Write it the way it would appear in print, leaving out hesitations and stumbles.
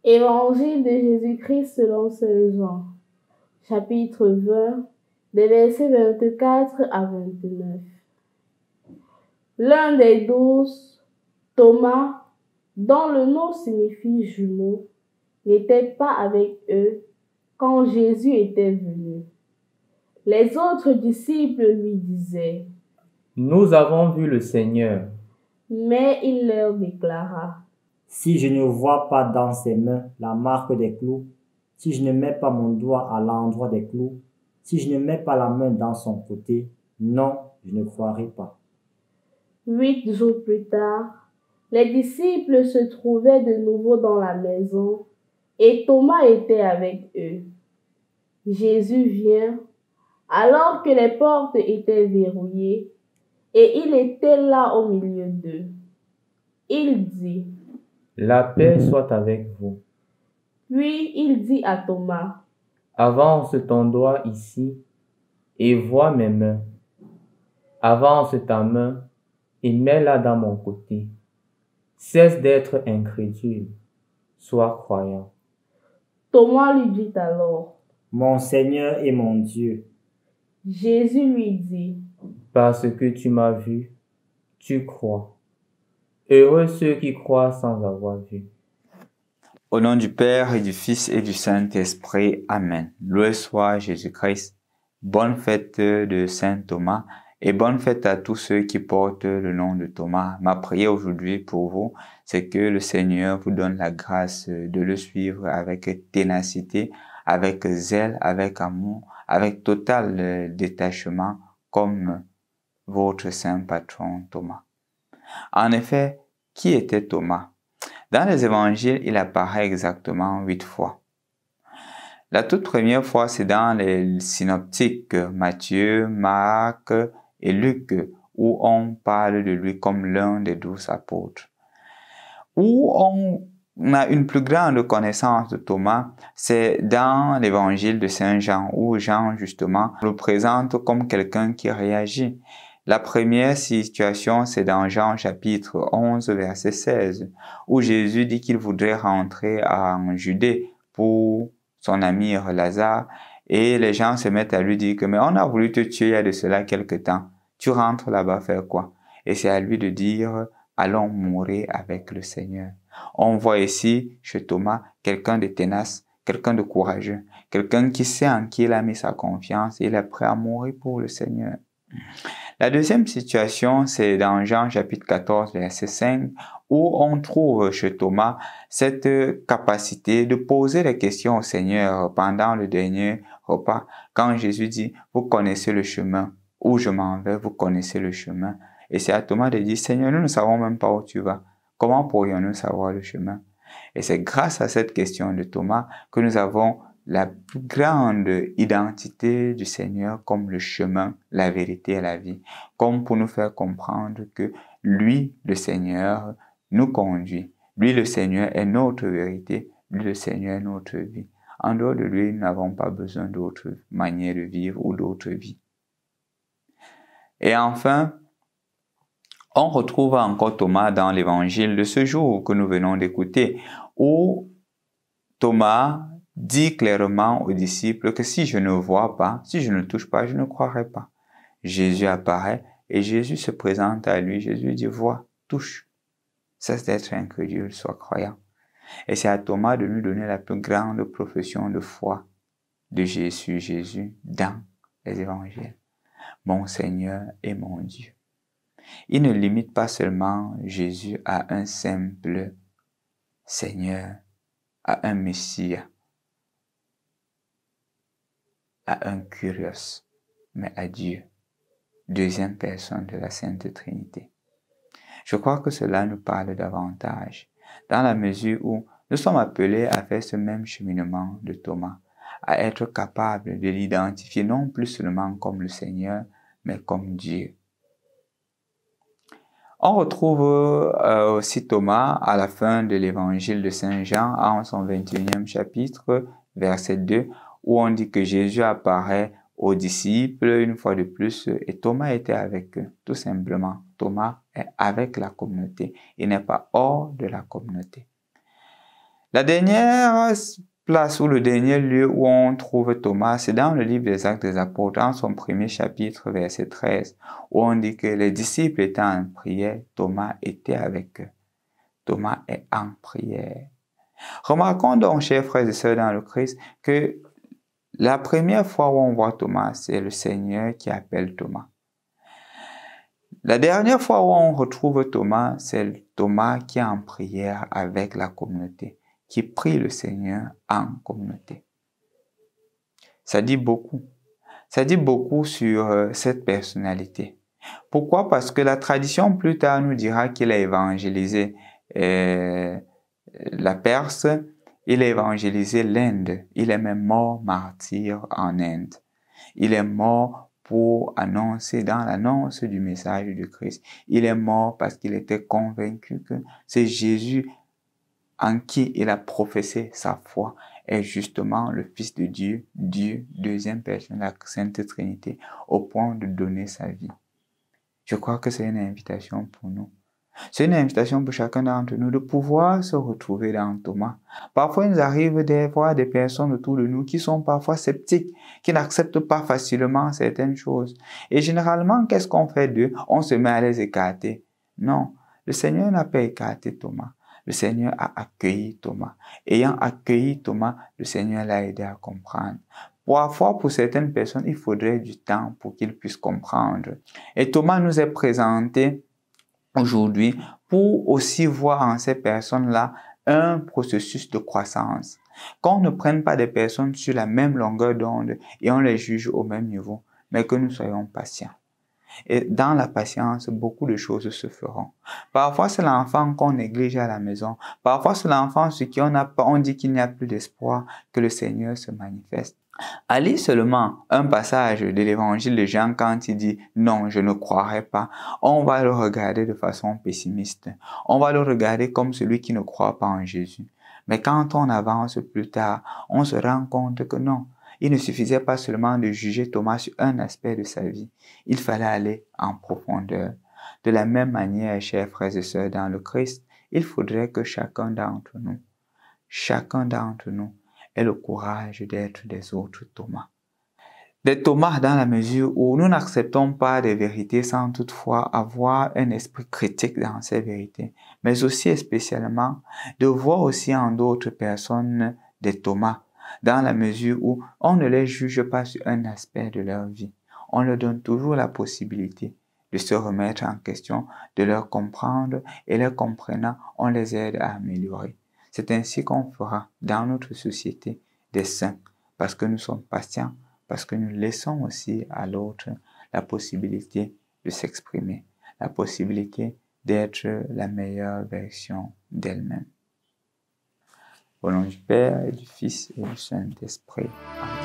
Évangile de Jésus-Christ selon saint Jean, chapitre 20, des versets 24 à 29. L'un des 12, Thomas, dont le nom signifie jumeau, n'était pas avec eux quand Jésus était venu. Les autres disciples lui disaient: Nous avons vu le Seigneur. Mais il leur déclara: Si je ne vois pas dans ses mains la marque des clous, si je ne mets pas mon doigt à l'endroit des clous, si je ne mets pas la main dans son côté, non, je ne croirai pas. 8 jours plus tard, les disciples se trouvaient de nouveau dans la maison et Thomas était avec eux. Jésus vient alors que les portes étaient verrouillées et il était là au milieu d'eux. Il dit: La paix soit avec vous. Puis il dit à Thomas: Avance ton doigt ici et vois mes mains. Avance ta main et mets-la dans mon côté. Cesse d'être incrédule, sois croyant. Thomas lui dit alors: Mon Seigneur et mon Dieu. Jésus lui dit: Parce que tu m'as vu, tu crois. Heureux ceux qui croient sans avoir vu. Au nom du Père et du Fils et du Saint-Esprit. Amen. Loué soit Jésus-Christ. Bonne fête de Saint Thomas et bonne fête à tous ceux qui portent le nom de Thomas. Ma prière aujourd'hui pour vous, c'est que le Seigneur vous donne la grâce de le suivre avec ténacité, avec zèle, avec amour, avec total détachement, comme votre saint patron Thomas. En effet, qui était Thomas? Dans les évangiles, il apparaît exactement 8 fois. La toute première fois, c'est dans les synoptiques Matthieu, Marc et Luc, où on parle de lui comme l'un des 12 apôtres. Où on a une plus grande connaissance de Thomas, c'est dans l'évangile de Saint Jean, où Jean, justement, le présente comme quelqu'un qui réagit. La première situation, c'est dans Jean chapitre 11, verset 16, où Jésus dit qu'il voudrait rentrer en Judée pour son ami Lazare, et les gens se mettent à lui dire que, mais on a voulu te tuer il y a de cela quelque temps, tu rentres là-bas faire quoi? Et c'est à lui de dire: allons mourir avec le Seigneur. On voit ici chez Thomas quelqu'un de tenace, quelqu'un de courageux, quelqu'un qui sait en qui il a mis sa confiance et il est prêt à mourir pour le Seigneur. La deuxième situation, c'est dans Jean chapitre 14, verset 5, où on trouve chez Thomas cette capacité de poser des questions au Seigneur pendant le dernier repas. Quand Jésus dit: vous connaissez le chemin, où je m'en vais, vous connaissez le chemin. Et c'est à Thomas de dire: Seigneur, nous ne savons même pas où tu vas. Comment pourrions-nous savoir le chemin? Et c'est grâce à cette question de Thomas que nous avons la plus grande identité du Seigneur comme le chemin, la vérité et la vie, comme pour nous faire comprendre que lui, le Seigneur, nous conduit. Lui, le Seigneur, est notre vérité. Lui, le Seigneur, est notre vie. En dehors de lui, nous n'avons pas besoin d'autre manière de vivre ou d'autre vie. Et enfin, on retrouve encore Thomas dans l'évangile de ce jour que nous venons d'écouter, où Thomas dit clairement aux disciples que si je ne vois pas, si je ne touche pas, je ne croirai pas. Jésus apparaît et Jésus se présente à lui. Jésus dit: vois, touche. Cesse d'être incrédule, sois croyant. Et c'est à Thomas de nous donner la plus grande profession de foi de Jésus dans les évangiles. Mon Seigneur et mon Dieu. Il ne limite pas seulement Jésus à un simple Seigneur, à un Messie, à un Kyrios, mais à Dieu, deuxième personne de la Sainte Trinité. Je crois que cela nous parle davantage, dans la mesure où nous sommes appelés à faire ce même cheminement de Thomas, à être capables de l'identifier non plus seulement comme le Seigneur, mais comme Dieu. On retrouve aussi Thomas à la fin de l'évangile de Saint Jean, en son 21e chapitre, verset 2, où on dit que Jésus apparaît aux disciples une fois de plus et Thomas était avec eux, tout simplement. Thomas est avec la communauté, il n'est pas hors de la communauté. La dernière place ou le dernier lieu où on trouve Thomas, c'est dans le livre des Actes des Apôtres, dans son premier chapitre, verset 13, où on dit que les disciples étaient en prière, Thomas était avec eux. Thomas est en prière. Remarquons donc, chers frères et sœurs dans le Christ, que la première fois où on voit Thomas, c'est le Seigneur qui appelle Thomas. La dernière fois où on retrouve Thomas, c'est Thomas qui est en prière avec la communauté, qui prie le Seigneur en communauté. Ça dit beaucoup. Ça dit beaucoup sur cette personnalité. Pourquoi? Parce que la tradition plus tard nous dira qu'il a évangélisé la Perse, il a évangélisé l'Inde. Il est même mort martyr en Inde. Il est mort pour annoncer dans l'annonce du message du Christ. Il est mort parce qu'il était convaincu que c'est Jésus en qui il a professé sa foi est justement le Fils de Dieu, Dieu, deuxième personne de la Sainte Trinité, au point de donner sa vie. Je crois que c'est une invitation pour nous. C'est une invitation pour chacun d'entre nous de pouvoir se retrouver dans Thomas. Parfois, il nous arrive de voir des personnes autour de nous qui sont parfois sceptiques, qui n'acceptent pas facilement certaines choses. Et généralement, qu'est-ce qu'on fait d'eux? On se met à les écarter. Non, le Seigneur n'a pas écarté Thomas. Le Seigneur a accueilli Thomas. Ayant accueilli Thomas, le Seigneur l'a aidé à comprendre. Parfois, pour certaines personnes, il faudrait du temps pour qu'ils puissent comprendre. Et Thomas nous est présenté aujourd'hui pour aussi voir en ces personnes-là un processus de croissance. Qu'on ne prenne pas des personnes sur la même longueur d'onde et on les juge au même niveau, mais que nous soyons patients. Et dans la patience, beaucoup de choses se feront. Parfois, c'est l'enfant qu'on néglige à la maison. Parfois, c'est l'enfant sur qui on dit qu'il n'y a plus d'espoir, que le Seigneur se manifeste. À lire seulement un passage de l'évangile de Jean quand il dit « Non, je ne croirai pas », on va le regarder de façon pessimiste. On va le regarder comme celui qui ne croit pas en Jésus. Mais quand on avance plus tard, on se rend compte que non. Il ne suffisait pas seulement de juger Thomas sur un aspect de sa vie. Il fallait aller en profondeur. De la même manière, chers frères et sœurs dans le Christ, il faudrait que chacun d'entre nous ait le courage d'être des autres Thomas. Des Thomas dans la mesure où nous n'acceptons pas des vérités sans toutefois avoir un esprit critique dans ces vérités, mais aussi et spécialement de voir aussi en d'autres personnes des Thomas, dans la mesure où on ne les juge pas sur un aspect de leur vie. On leur donne toujours la possibilité de se remettre en question, de leur comprendre et les comprenant, on les aide à améliorer. C'est ainsi qu'on fera dans notre société des saints, parce que nous sommes patients, parce que nous laissons aussi à l'autre la possibilité de s'exprimer, la possibilité d'être la meilleure version d'elle-même. Au nom du Père et du Fils et du Saint-Esprit. Amen.